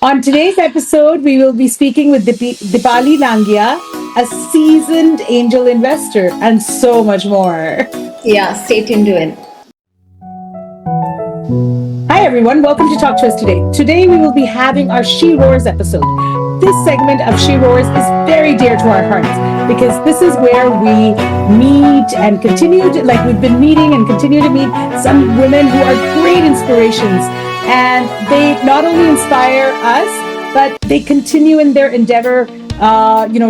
On today's episode, we will be speaking with Deepali Nangia, a seasoned angel investor, and so much more. Yeah, stay tuned to it. Hi, everyone. Welcome to Talk to Us Today. Today, we will be having our She Roars episode. This segment of She Roars is very dear to our hearts because this is where we meet and continue to, like we've been meeting and continue to meet some women who are great inspirations. And they not only inspire us, but they continue in their endeavor,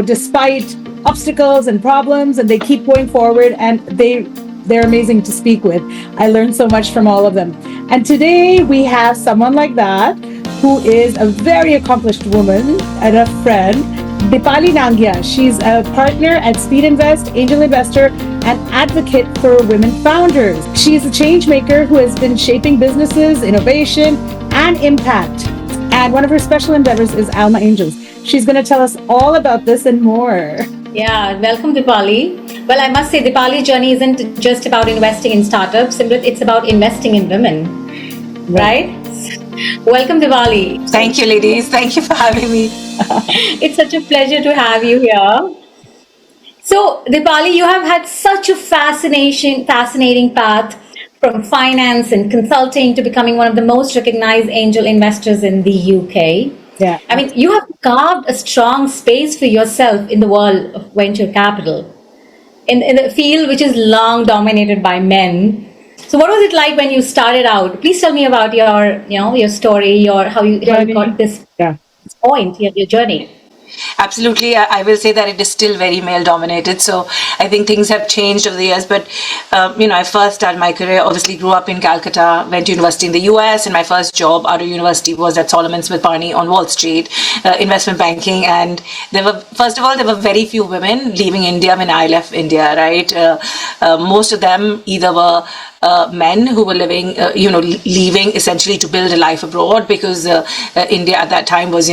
despite obstacles and problems, and they keep going forward, and they're amazing to speak with. I learned so much from all of them. And today we have someone like that who is a very accomplished woman and a friend, Deepali Nangia. She's a partner at Speed Invest, angel investor, and advocate for women founders. She's a change maker who has been shaping businesses, innovation, and impact. And one of her special endeavors is Alma Angels. She's going to tell us all about this and more. Yeah, welcome Deepali. Well, I must say Deepali's journey isn't just about investing in startups, Simrit, it's about investing in women, right? Welcome Deepali. Thank you, ladies. Thank you for having me. It's such a pleasure to have you here. So, Deepali, you have had such a fascinating path from finance and consulting to becoming one of the most recognized angel investors in the UK. Yeah. I mean, you have carved a strong space for yourself in the world of venture capital, in a field which is long dominated by men. So, what was it like when you started out? Please tell me about your story, how you got this point, your journey. Absolutely. I will say that it is still very male dominated. So I think things have changed over the years. But, I first started my career, obviously grew up in Calcutta, went to university in the US. And my first job out of university was at Solomon Smith Barney on Wall Street, investment banking. And there were very few women leaving India when I left India, right? Most of them either were men who were leaving essentially to build a life abroad because India at that time was,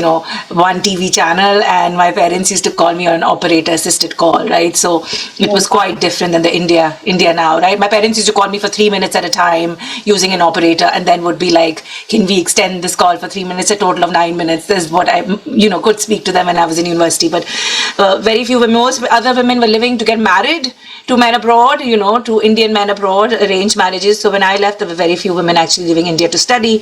one TV channel and my parents used to call me on an operator assisted call, right? So it was quite different than the India now, right? My parents used to call me for 3 minutes at a time using an operator and then would be like, can we extend this call for 3 minutes, a total of 9 minutes? This is what I, could speak to them when I was in university. But very few women, most other women were living to get married to men abroad, to Indian men abroad, arranged marriages. So when I left, there were very few women actually leaving India to study.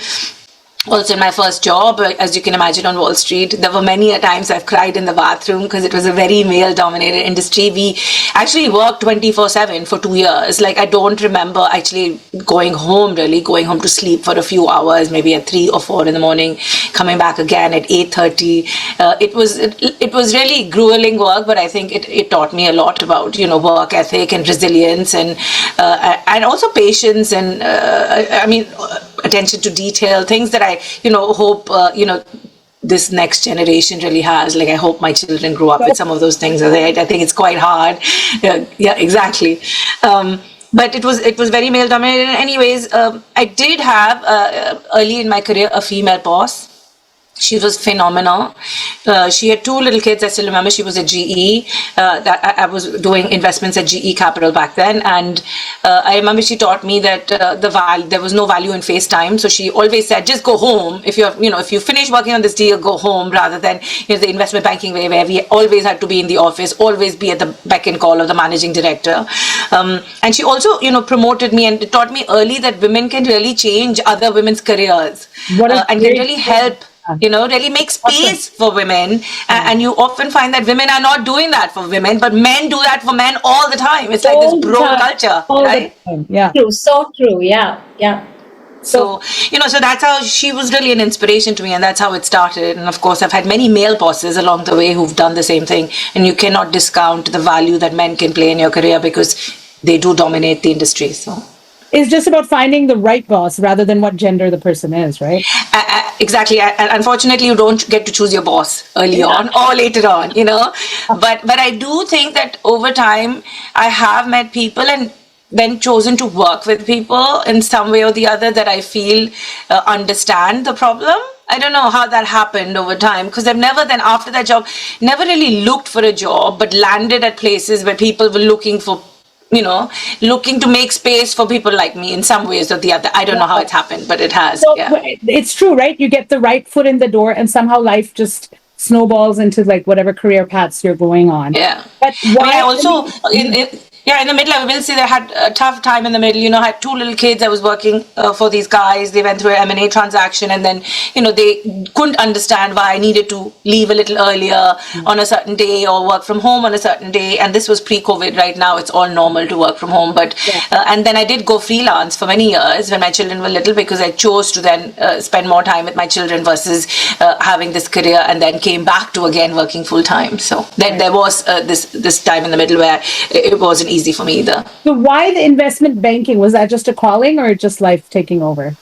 Also in my first job, as you can imagine, on Wall Street, there were many times I've cried in the bathroom because it was a very male-dominated industry. We actually worked 24/7 for 2 years. Like, I don't remember actually going home to sleep for a few hours, maybe at 3 or 4 in the morning, coming back again at 8:30. It was really grueling work, but I think it taught me a lot about, work ethic and resilience and also patience and, attention to detail, things that I, hope, this next generation really has. Like, I hope my children grow up with some of those things. I think it's quite hard. Yeah, exactly. But it was very male dominated. Anyways, I did have early in my career a female boss. She was phenomenal. She had 2 little kids. I still remember she was at GE. That I was doing investments at GE Capital back then. And I remember she taught me that there was no value in FaceTime. So she always said, just go home. If you finish working on this deal, go home, rather than the investment banking way where we always had to be in the office, always be at the beck and call of the managing director. And she also, promoted me and taught me early that women can really change other women's careers and can really help. Really make space for women. And you often find that women are not doing that for women, but men do that for men all the time. It's like this bro culture, right? Yeah. True, so true. Yeah. So that's how she was really an inspiration to me, and that's how it started. And of course, I've had many male bosses along the way who've done the same thing. And you cannot discount the value that men can play in your career because they do dominate the industry. So it's just about finding the right boss rather than what gender the person is, right? Exactly. And unfortunately, you don't get to choose your boss early on or later on, But I do think that over time, I have met people and then chosen to work with people in some way or the other that I feel understand the problem. I don't know how that happened over time, because I've never then after that job, never really looked for a job, but landed at places where people were looking for looking to make space for people like me in some ways or the other. I don't know how it's happened, but it has. So Yeah. it's true, right? You get the right foot in the door, and somehow life just snowballs into like whatever career paths you're going on. Yeah. But why? I also, in the middle, I will say that I had a tough time in the middle. I had two little kids. I was working for these guys. They went through an M&A transaction, and then, they couldn't understand why I needed to leave a little earlier on a certain day or work from home on a certain day. And this was pre-COVID. Right now, it's all normal to work from home. But and then I did go freelance for many years when my children were little, because I chose to then spend more time with my children versus having this career, and then came back to again working full time. So there was this time in the middle where it wasn't easy for me either. So why the investment banking? Was that just a calling or just life taking over?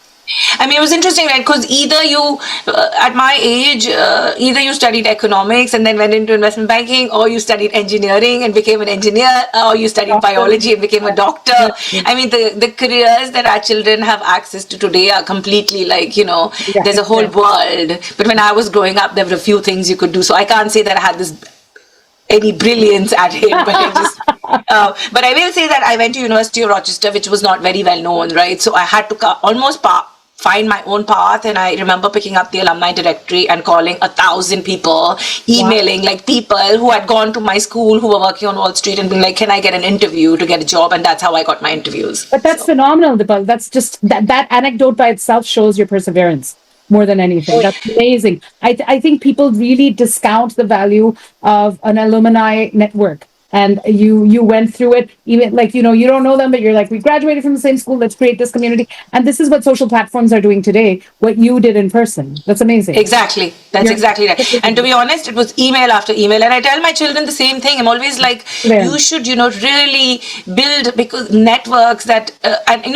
I mean, it was interesting, right? Because either you, at my age, either you studied economics and then went into investment banking, or you studied engineering and became an engineer, or you studied biology and became a doctor. I mean, the careers that our children have access to today are completely like, there's a whole world. But when I was growing up, there were a few things you could do. So I can't say that I had any brilliance at it, but but I will say that I went to University of Rochester, which was not very well known, right? So I had to almost find my own path. And I remember picking up the alumni directory and calling 1,000 people, emailing like people who had gone to my school, who were working on Wall Street, and being like, can I get an interview to get a job? And that's how I got my interviews. But that's phenomenal, Deepali. That's just that anecdote by itself shows your perseverance more than anything. That's amazing. I think people really discount the value of an alumni network. And you went through it, even like, you don't know them, but you're like, we graduated from the same school, let's create this community. And this is what social platforms are doing today, what you did in person. That's amazing. Exactly. That's exactly right. And to be honest, it was email after email. And I tell my children the same thing. I'm always like, you should, really build because networks that, and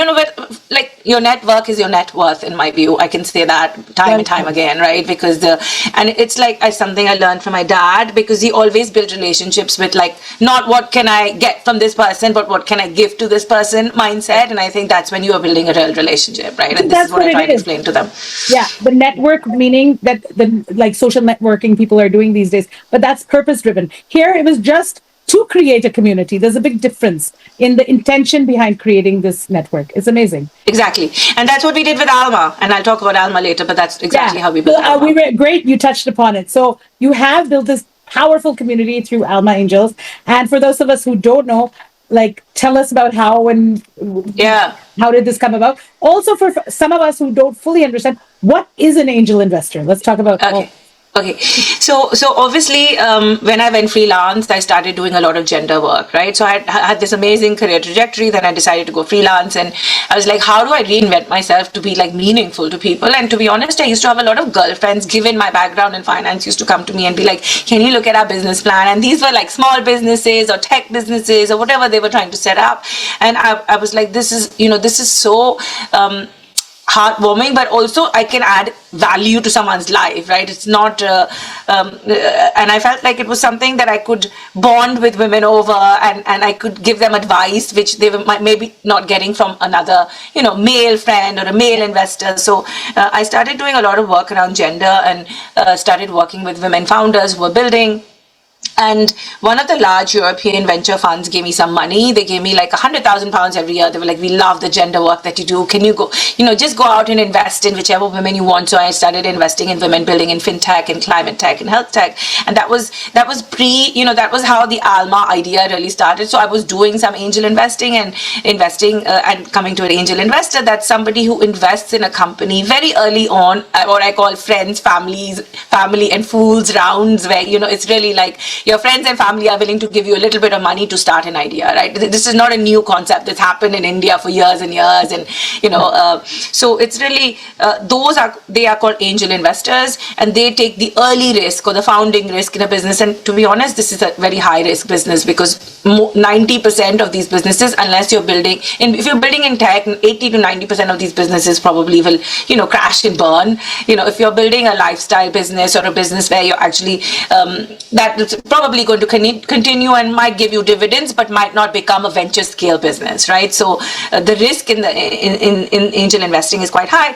like your network is your net worth, in my view. I can say that time and time again, right? Because and it's like something I learned from my dad, because he always built relationships with like, not what can I get from this person, but what can I give to this person mindset. And I think that's when you are building a real relationship, right? And this is what I try to explain to them. Yeah, the network, meaning that the like social networking people are doing these days, but that's purpose driven. Here, it was just to create a community. There's a big difference in the intention behind creating this network. It's amazing. Exactly. And that's what we did with Alma. And I'll talk about Alma later, but that's exactly how we built Alma. We were great. You touched upon it. So you have built this powerful community through Alma Angels. And for those of us who don't know, like, tell us about how and how did this come about? Also, for some of us who don't fully understand, what is an angel investor? Let's talk about Okay, so obviously when I went freelance, I started doing a lot of gender work, right? So I had this amazing career trajectory. Then I decided to go freelance, and I was like, how do I reinvent myself to be like meaningful to people? And to be honest, I used to have a lot of girlfriends, given my background in finance, used to come to me and be like, can you look at our business plan? And these were like small businesses or tech businesses or whatever they were trying to set up. And I was like, this is so heartwarming, but also I can add value to someone's life, right? It's not, and I felt like it was something that I could bond with women over, and I could give them advice, which they were maybe not getting from another, male friend or a male investor. So I started doing a lot of work around gender, and started working with women founders who were building. And one of the large European venture funds gave me some money. They gave me like £100,000 every year. They were like, we love the gender work that you do. Can you go, just go out and invest in whichever women you want. So I started investing in women building in fintech and climate tech and health tech. And that was that was how the Alma idea really started. So I was doing some angel investing and coming to an angel investor. That's somebody who invests in a company very early on, what I call friends, family and fools rounds, where, it's really like, your friends and family are willing to give you a little bit of money to start an idea, right? This is not a new concept that's happened in India for years and years. And, so it's really, they are called angel investors, and they take the early risk or the founding risk in a business. And to be honest, this is a very high risk business, because 90% of these businesses, unless you're building, if you're building in tech, 80 to 90% of these businesses probably will, crash and burn. If you're building a lifestyle business or a business where you're actually, that's probably going to continue and might give you dividends, but might not become a venture scale business, right? So the risk in angel investing is quite high.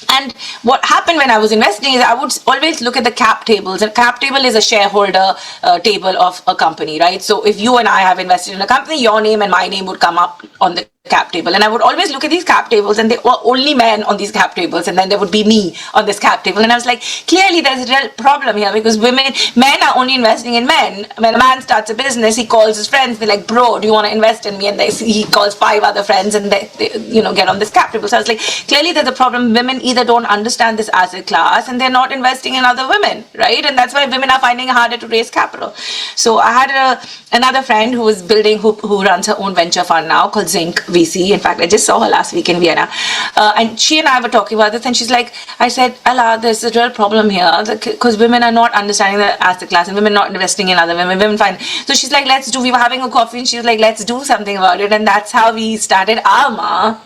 And what happened when I was investing is I would always look at the cap tables. A cap table is a shareholder table of a company, right? So if you and I have invested in a company, your name and my name would come up on the cap table. And I would always look at these cap tables, and they were only men on these cap tables, and then there would be me on this cap table. And I was like, clearly there's a real problem here, because men are only investing in men. When a man starts a business, he calls his friends, they're like, bro, do you want to invest in me? And he calls 5 other friends, and they get on this cap table. So I was like, clearly there's a problem. Women either don't understand this asset class, and they're not investing in other women, right? And that's why women are finding it harder to raise capital. So I had another friend who was building, who runs her own venture fund now called Zinc VC. In fact, I just saw her last week in Vienna. And she and I were talking about this, and she's like, I said, Allah, there's a real problem here, because women are not understanding the asset class, and women not investing in other women. Women find. So she's like, we were having a coffee, and she's like, let's do something about it. And that's how we started Alma.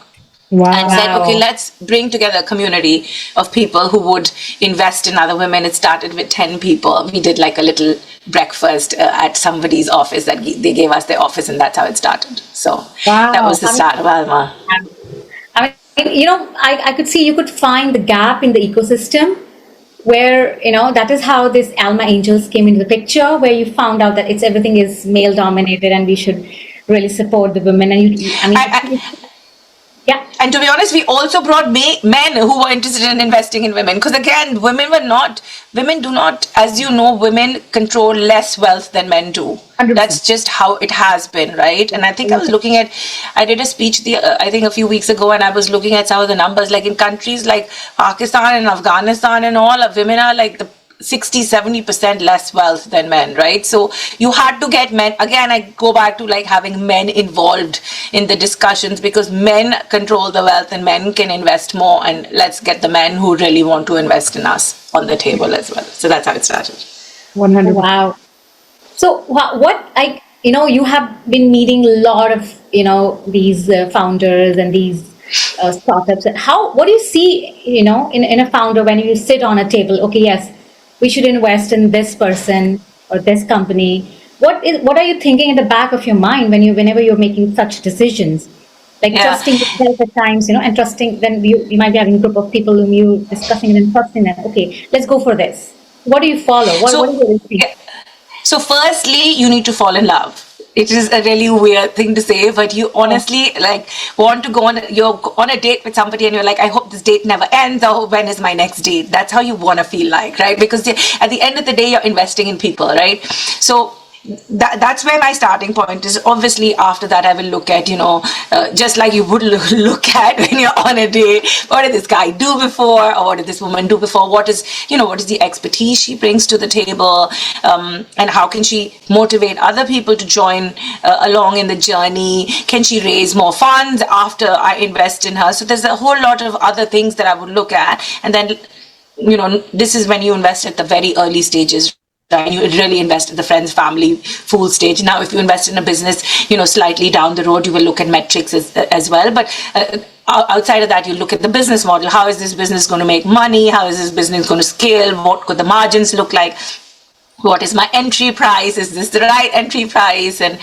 Wow. And said, okay, let's bring together a community of people who would invest in other women. It started with 10 people. We did like a little breakfast at somebody's office that they gave us their office, and that's how it started. So that was the start of Alma. I mean, I could see you could find the gap in the ecosystem where, that is how this Alma Angels came into the picture, where you found out that everything is male dominated and we should really support the women. And yeah. And to be honest, we also brought men who were interested in investing in women. Because again, women do not, as you know, women control less wealth than men do. 100%. That's just how it has been, right? And I think I did a speech I think a few weeks ago, and I was looking at some of the numbers, like in countries like Pakistan and Afghanistan and all, women are like the 60-70% less wealth than men, right? So you had to get men. Again, I go back to like having men involved in the discussions, because men control the wealth and men can invest more, and let's get the men who really want to invest in us on the table as well. So that's how it started. 100. Wow. So you have been meeting a lot of, these founders and these startups. What do you see, in a founder when you sit on a table? Okay, yes, we should invest in this person or this company. What are you thinking in the back of your mind whenever you're making such decisions? Like trusting yourself at times, and trusting, then you might be having a group of people whom you're discussing and trusting them. Okay, let's go for this. What do you follow? What do you think? So firstly, you need to fall in love. It is a really weird thing to say, but you honestly want to you're on a date with somebody and you're like, I hope this date never ends, or when is my next date? That's how you want to feel like, right? Because at the end of the day, you're investing in people, right? So that's where my starting point is. Obviously, after that, I will look at, just like you would look at when you're on a date. What did this guy do before, or what did this woman do before? What is the expertise she brings to the table, and how can she motivate other people to join along in the journey? Can she raise more funds after I invest in her? So there's a whole lot of other things that I would look at, and then this is when you invest at the very early stages. And you really invest in the friends, family, full stage. Now, if you invest in a business, slightly down the road, you will look at metrics as well. But outside of that, you look at the business model. How is this business going to make money? How is this business going to scale? What could the margins look like? What is my entry price? Is this the right entry price? And,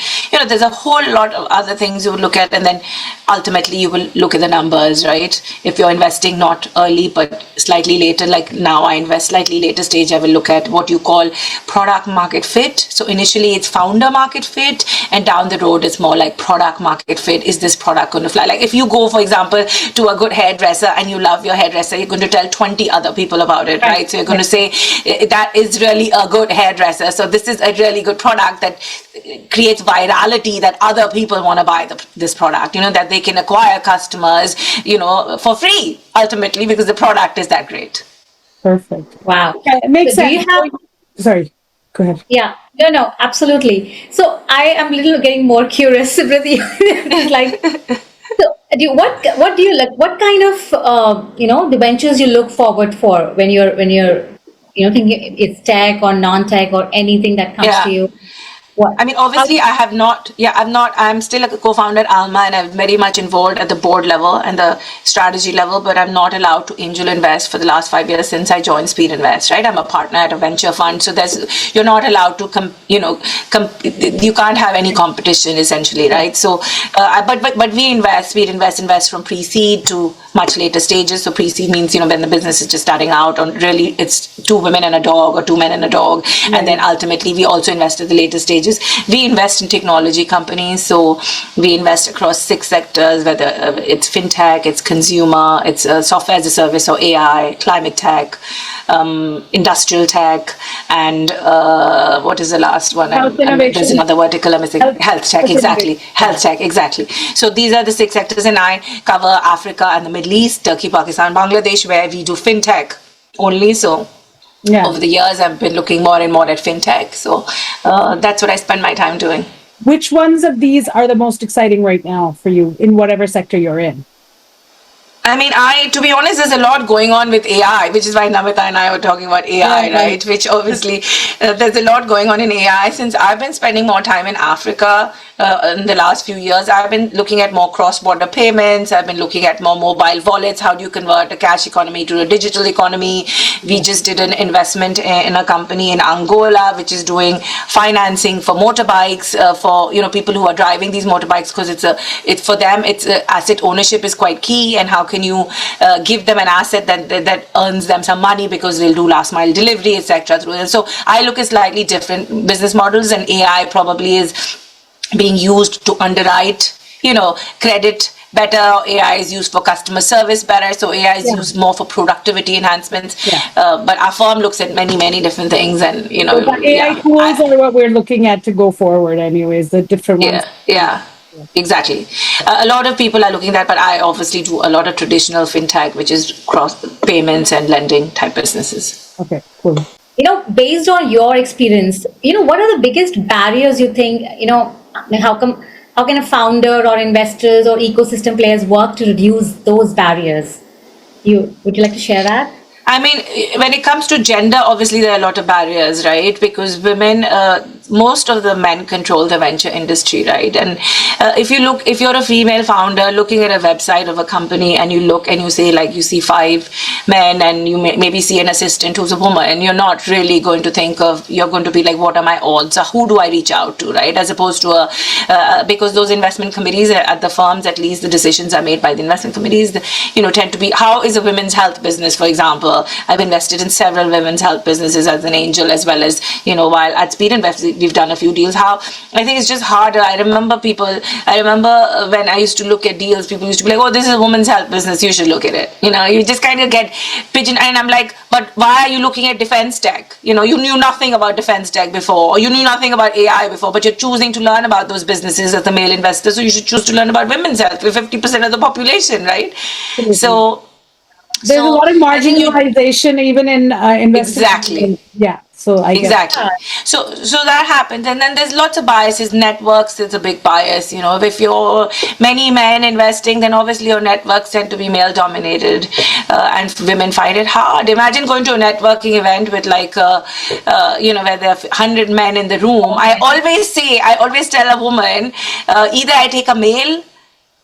there's a whole lot of other things you would look at. And then ultimately you will look at the numbers, right? If you're investing not early, but slightly later, like now I invest slightly later stage, I will look at what you call product market fit. So initially it's founder market fit, and down the road, it's more like product market fit. Is this product going to fly? Like if you go, for example, to a good hairdresser and you love your hairdresser, you're going to tell 20 other people about it, right? So you're going to say that is really a good hairdresser. So this is a really good product that creates virality, that other people want to buy this product, that they can acquire customers, for free ultimately, because the product is that great. Perfect. Wow. Okay, it makes sense. Do you have... Sorry, go ahead. Yeah. No, absolutely. So I am getting more curious with you. Like, so what do you like? What kind of the ventures you look forward for when you're thinking it's tech or non-tech or anything that comes to you? What? I mean, obviously, I have not. Yeah, I'm still a co-founder at Alma, and I'm very much involved at the board level and the strategy level. But I'm not allowed to angel invest for the last 5 years since I joined Speed Invest. Right, I'm a partner at a venture fund, so you're not allowed to you can't have any competition essentially, right? So, but we invest. Speed invest from pre-seed to much later stages. So pre-seed means when the business is just starting out, or really it's 2 women and a dog or 2 men and a dog, and then ultimately we also invest at the later stages. We invest in technology companies, so we invest across 6 sectors, whether it's fintech, it's consumer, it's software as a service or AI, climate tech, industrial tech, and what is the last one? There's another vertical I'm missing. Health tech, exactly. Health tech, exactly. So these are the 6 sectors, and I cover Africa and the Middle East, Turkey, Pakistan, Bangladesh, where we do fintech only. So over the years, I've been looking more and more at fintech. So that's what I spend my time doing. Which ones of these are the most exciting right now for you in whatever sector you're in? I mean, to be honest, there's a lot going on with AI, which is why Namita and I were talking about AI, right? Which obviously, there's a lot going on in AI. Since I've been spending more time in Africa in the last few years, I've been looking at more cross-border payments. I've been looking at more mobile wallets. How do you convert a cash economy to a digital economy? We just did an investment in a company in Angola, which is doing financing for motorbikes for people who are driving these motorbikes, because it's for them, it's asset ownership is quite key, and how can you give them an asset that earns them some money, because they'll do last mile delivery, etc. So I look at slightly different business models, and AI probably is being used to underwrite credit better. AI is used for customer service better. So AI is used more for productivity enhancements. But our firm looks at many different things, and so the AI tools are what we're looking at to go forward anyways, the different ones. Exactly. A lot of people are looking at that, but I obviously do a lot of traditional fintech, which is cross payments and lending type businesses. Okay, cool. Based on your experience, what are the biggest barriers you think, how can a founder or investors or ecosystem players work to reduce those barriers? Would you like to share that? I mean, when it comes to gender, obviously there are a lot of barriers, right? Because women, most of the men control the venture industry, right? And if you're a female founder looking at a website of a company, and you look and you say, like, you see 5 men, and you maybe see an assistant who's a woman, and you're not really going to think of, you're going to be like, what are my odds? Who do I reach out to, right? As opposed to because those investment committees at the firms, at least the decisions are made by the investment committees, tend to be, how is a women's health business, for example? I've invested in several women's health businesses as an angel, as well as, while at Speed Invest, we've done a few deals. I think it's just harder. I remember when I used to look at deals, people used to be like, oh, this is a women's health business, you should look at it. You just kind of get pigeon, and I'm like, but why are you looking at defense tech? You knew nothing about defense tech before, or you knew nothing about AI before, but you're choosing to learn about those businesses as a male investor, so you should choose to learn about women's health. We're 50% of the population, right? Absolutely. So there's a lot of marginalization even in investment. Exactly. Yeah. So I exactly. So that happens, and then there's lots of biases. Networks is a big bias. If you're many men investing, then obviously your networks tend to be male dominated, and women find it hard. Imagine going to a networking event with where there are 100 men in the room. I always tell a woman, either I take a male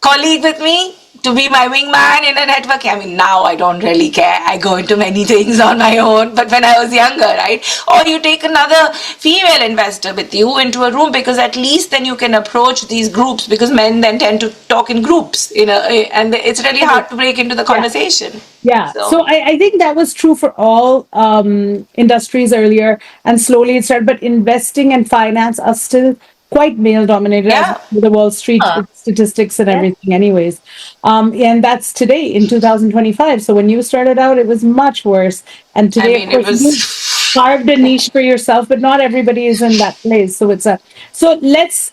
colleague with me to be my wingman in a network. I mean, now I don't really care. I go into many things on my own. But when I was younger, right? Or you take another female investor with you into a room, because at least then you can approach these groups, because men then tend to talk in groups, and it's really hard to break into the conversation. Yeah. So I think that was true for all industries earlier, and slowly it started. But investing and finance are still quite male dominated, as the Wall Street statistics and everything anyways. And that's today in 2025. So when you started out, it was much worse. And today, of course, you carved a niche for yourself, but not everybody is in that place. So so let's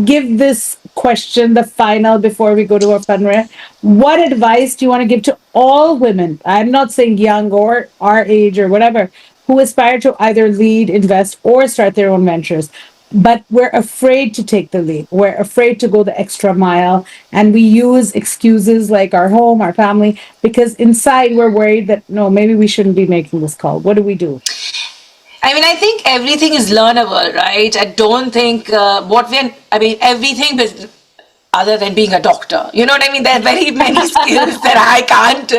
give this question the final before we go to our fundraiser. What advice do you want to give to all women? I'm not saying young or our age or whatever, who aspire to either lead, invest, or start their own ventures. But we're afraid to take the leap. We're afraid to go the extra mile. And we use excuses like our home, our family, because inside we're worried that, no, maybe we shouldn't be making this call. What do we do? I mean, I think everything is learnable, right? I don't think everything is other than being a doctor. You know what I mean? There are very many skills that I can't.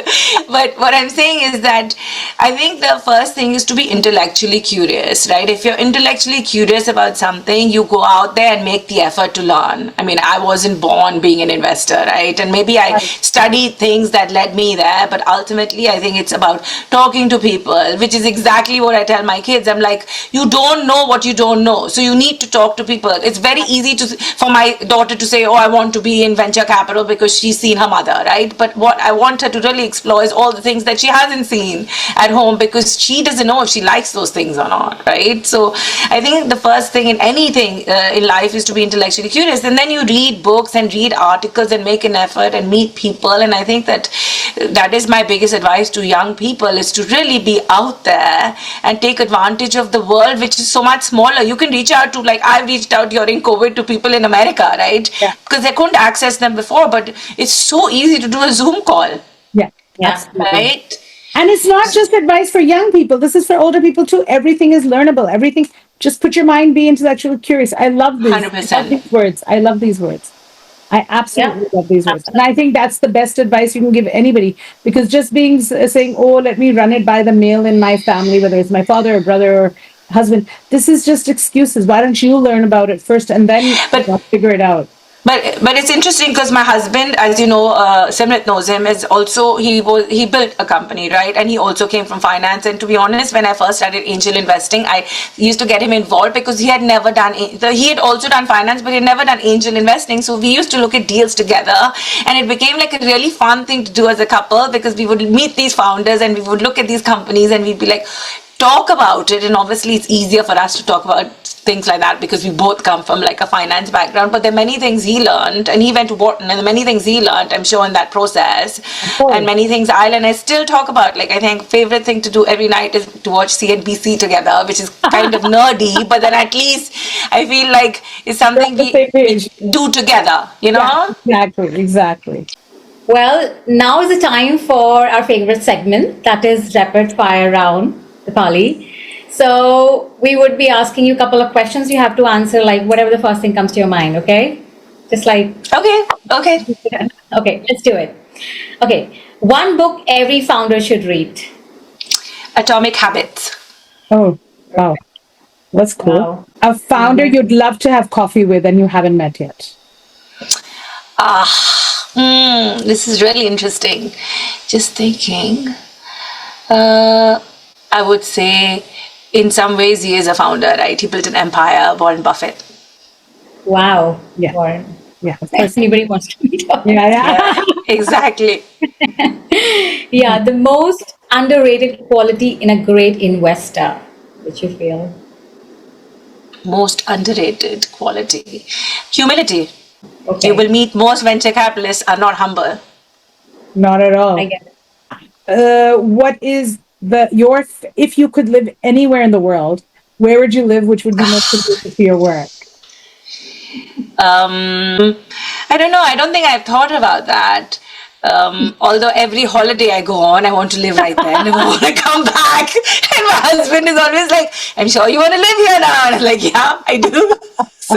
But what I'm saying is that I think the first thing is to be intellectually curious, right? If you're intellectually curious about something, you go out there and make the effort to learn. I mean, I wasn't born being an investor, right? And maybe I studied things that led me there, but ultimately I think it's about talking to people, which is exactly what I tell my kids. I'm like, you don't know what you don't know. So you need to talk to people. It's very easy for my daughter to say, oh, I want to be in venture capital because she's seen her mother, right? But what I want her to really explore is all the things that she hasn't seen at home, because she doesn't know if she likes those things or not, right? So I think the first thing in anything in life is to be intellectually curious, and then you read books and read articles and make an effort and meet people. And I think that is my biggest advice to young people, is to really be out there and take advantage of the world, which is so much smaller. You can reach out to, like I've reached out during COVID to people in America, right? Yeah. Because they couldn't access them before, but it's so easy to do a Zoom call. Yeah. Yeah. Right? And it's not just advice for young people. This is for older people too. Everything is learnable. Everything. Just put your mind, be intellectually curious. I love this. 100%. I love these words. I love these words. I absolutely love these words. And I think that's the best advice you can give anybody, because just saying, oh, let me run it by the male in my family, whether it's my father or brother or husband, this is just excuses. Why don't you learn about it first and then figure it out? But it's interesting because my husband, as you know, Simrit knows him, is also, he built a company, right? And he also came from finance. And to be honest, when I first started angel investing, I used to get him involved because he had also done finance, but he had never done angel investing. So we used to look at deals together, and it became like a really fun thing to do as a couple, because we would meet these founders and we would look at these companies and we'd be like, talk about it. And obviously it's easier for us to talk about things like that because we both come from like a finance background. But there are many things he learned, and he went to Wharton, and many things he learned, I'm sure, in that process, and many things I learned. I still talk about, like, I think favorite thing to do every night is to watch CNBC together, which is kind of nerdy, but then at least I feel like it's something we do together, you know? Yeah, exactly. Well, now is the time for our favorite segment, that is rapid fire round, Deepali. So we would be asking you a couple of questions. You have to answer like whatever the first thing comes to your mind, okay? Just like... Okay. Okay, let's do it. Okay, one book every founder should read. Atomic Habits. Oh, wow. That's cool. Wow. A founder you'd love to have coffee with and you haven't met yet. This is really interesting. Just thinking. I would say in some ways he is a founder, right? He built an empire, Warren Buffett. Wow. Yeah. Warren. Yeah. If anybody wants to meet up. Yeah. Exactly. Yeah, the most underrated quality in a great investor, which you feel? Most underrated quality. Humility. Okay. You will meet most venture capitalists are not humble. Not at all. I get it. What is if you could live anywhere in the world, where would you live, which would be most conducive to your work? I don't know. I don't think I've thought about that. Although every holiday I go on, I want to live right there. And I want to come back. And my husband is always like, I'm sure you want to live here now. And I'm like, yeah, I do. So.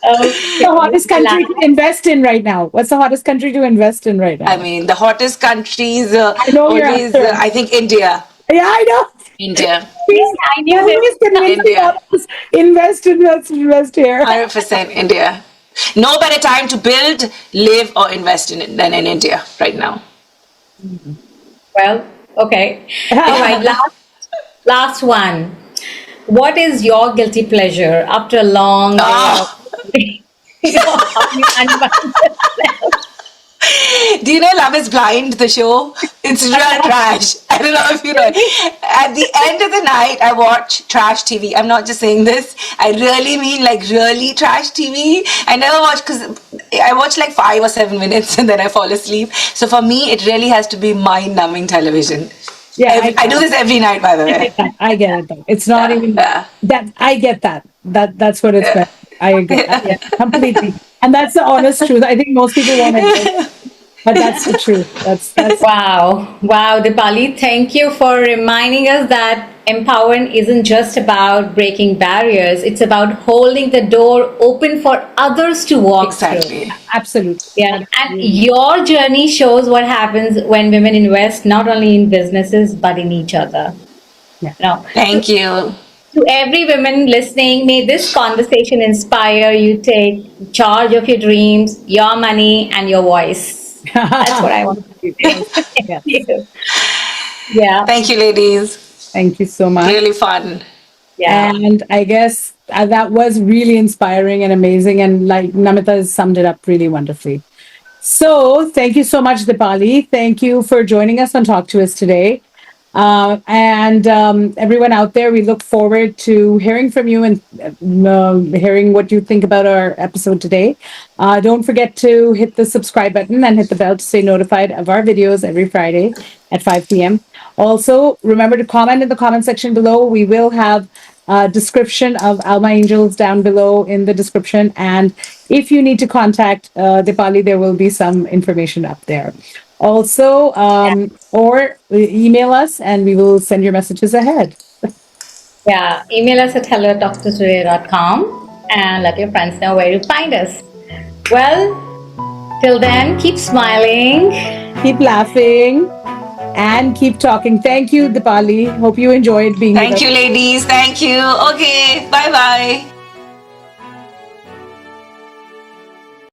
The hottest country to invest in right now? What's the hottest country to invest in right now? I mean, the hottest countries I know always, I think India. Yeah, I know. India. I knew Always convincing others, invest here. 100% India. No better time to build, live, or invest in it than in India right now. Well, okay. All right, last one. What is your guilty pleasure after a long day of Do you know Love is Blind, the show? It's real trash. I don't know if you know. At the end of the night, I watch trash TV. I'm not just saying this. I really mean like really trash TV. I never watch, because I watch like 5 or 7 minutes and then I fall asleep. So for me, it really has to be mind-numbing television. Yeah, I do this every night, by the way. I get it, though. It's not even that. I get that. That's what it's about. I agree. Completely. And that's the honest truth. I think most people want to. But that's the truth. That's Wow. Wow, Dipali, thank you for reminding us that empowerment isn't just about breaking barriers, it's about holding the door open for others to walk through. Exactly. absolutely. Yeah, and your journey shows what happens when women invest not only in businesses but in each other. Yeah. Now, Thank you. to every woman listening, may this conversation inspire you take charge of your dreams, your money, and your voice. That's what I want to say. Yes. Thank you. Yeah, Thank you, ladies. Thank you so much. Really fun. yeah. And I guess that was really inspiring and amazing. And like Namita has summed it up really wonderfully. So thank you so much, Dipali. Thank you for joining us on Talk to Us today. And everyone out there, we look forward to hearing from you and hearing what you think about our episode today. Don't forget to hit the subscribe button and hit the bell to stay notified of our videos every Friday at 5 p.m. Also, remember to comment in the comment section below. We will have a description of Alma Angels down below in the description. And if you need to contact Dipali, there will be some information up there. Also, or email us and we will send your messages ahead. Yeah, email us at hello@talktoustoday.com and let your friends know where to find us. Well, till then, keep smiling. Keep laughing and keep talking. Thank you, Dipali. Hope you enjoyed being with Thank us. you, ladies. Thank you. Okay. Bye bye.